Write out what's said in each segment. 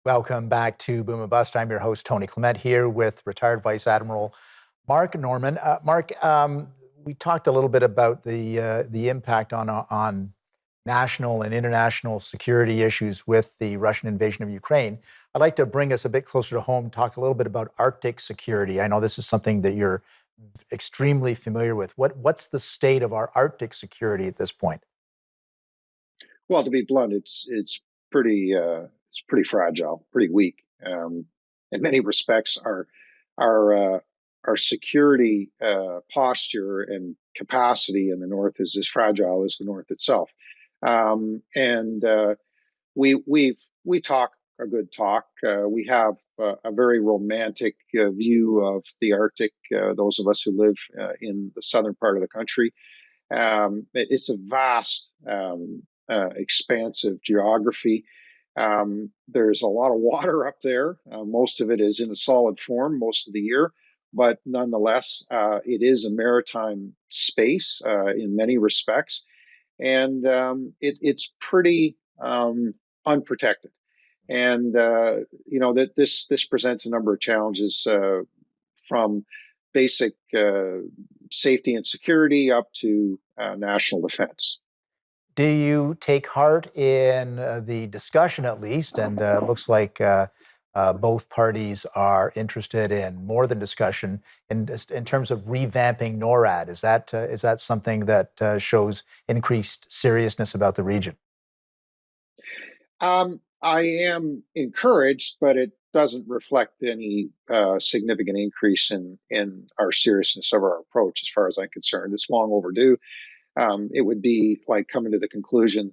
Welcome back to Boom and Bust. I'm your host, Tony Clement, here with retired Vice Admiral Mark Norman. Mark, we talked a little bit about the impact on national and international security issues with the Russian invasion of Ukraine. I'd like to bring us a bit closer to home, talk a little bit about Arctic security. I know this is something that you're extremely familiar with. What's the state of our Arctic security at this point? Well, to be blunt, it's pretty fragile, pretty weak. In many respects, our uh, our security posture and capacity in the North is as fragile as the North itself. And we talk a good talk. We have a very romantic view of the Arctic. Those of us who live in the southern part of the country, it's a vast, expansive geography. There's a lot of water up there. Most of it is in a solid form most of the year, but nonetheless, it is a maritime space in many respects, and it's pretty unprotected. And that this presents a number of challenges from basic safety and security up to national defense. Do you take heart in the discussion, at least? And it looks like both parties are interested in more than discussion in terms of revamping NORAD. Is that something that shows increased seriousness about the region? I am encouraged, but it doesn't reflect any significant increase in our seriousness of our approach, as far as I'm concerned. It's long overdue. It would be like coming to the conclusion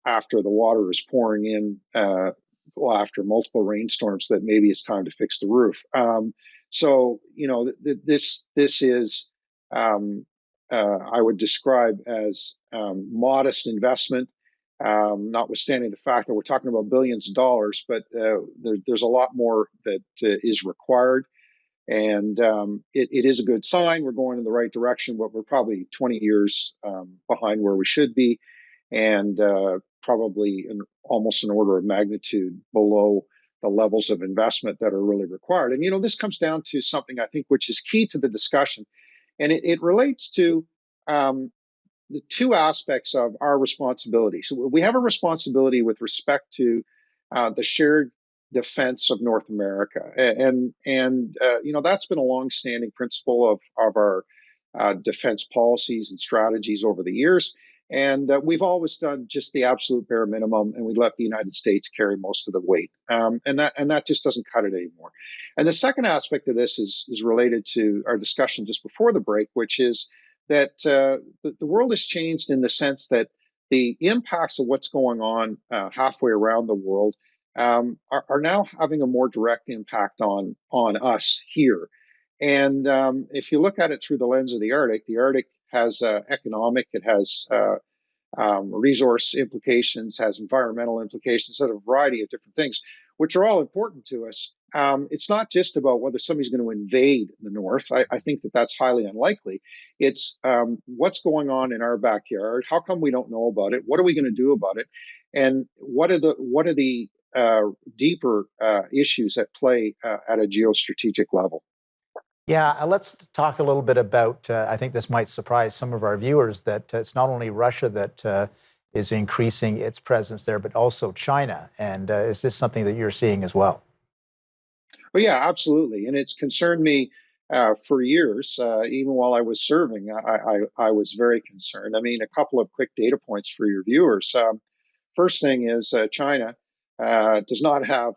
after the water is pouring in, well, after multiple rainstorms, that maybe it's time to fix the roof. So this is I would describe as modest investment, notwithstanding the fact that we're talking about billions of dollars, but there's a lot more that is required. And it is a good sign. We're going in the right direction, but we're probably 20 years behind where we should be, and probably almost an order of magnitude below the levels of investment that are really required. And this comes down to something I think which is key to the discussion, and it relates to um, the two aspects of our responsibility. So we have a responsibility with respect to the shared defense of North America, and that's been a longstanding principle of our defense policies and strategies over the years. And we've always done just the absolute bare minimum, and we let the United States carry most of the weight, and that just doesn't cut it anymore. And the second aspect of this is related to our discussion just before the break, which is that the world has changed in the sense that the impacts of what's going on halfway around the world are now having a more direct impact on us here. And if you look at it through the lens of the Arctic has economic, it has resource implications, has environmental implications, a variety of different things, which are all important to us. It's not just about whether somebody's going to invade the North. I think that that's highly unlikely. It's what's going on in our backyard. How come we don't know about it? What are we going to do about it? And what are the deeper issues at play at a geostrategic level? Yeah, let's talk a little bit about. I think this might surprise some of our viewers that it's not only Russia that is increasing its presence there, but also China. And is this something that you're seeing as well? Well, yeah, absolutely, and it's concerned me for years. Even while I was serving, I was very concerned. I mean, a couple of quick data points for your viewers. First thing is China does not have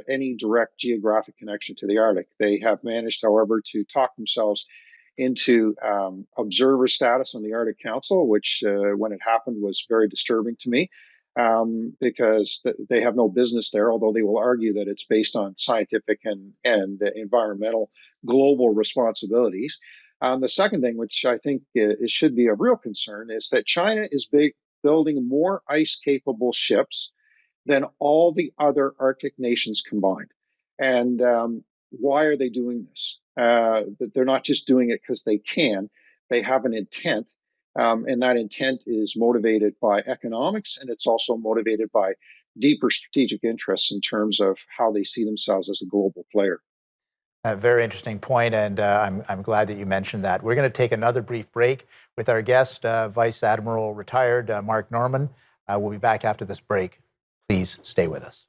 any direct geographic connection to the Arctic. They have managed, however, to talk themselves into observer status on the Arctic Council, which, when it happened, was very disturbing to me, because they have no business there, although they will argue that it's based on scientific and environmental global responsibilities. The second thing, which I think it should be of real concern, is that China is building more ice capable ships than all the other Arctic nations combined. And why are they doing this? They're not just doing it because they can, they have an intent. And that intent is motivated by economics, and it's also motivated by deeper strategic interests in terms of how they see themselves as a global player. A very interesting point, and I'm glad that you mentioned that. We're going to take another brief break with our guest, Vice Admiral retired Mark Norman. We'll be back after this break. Please stay with us.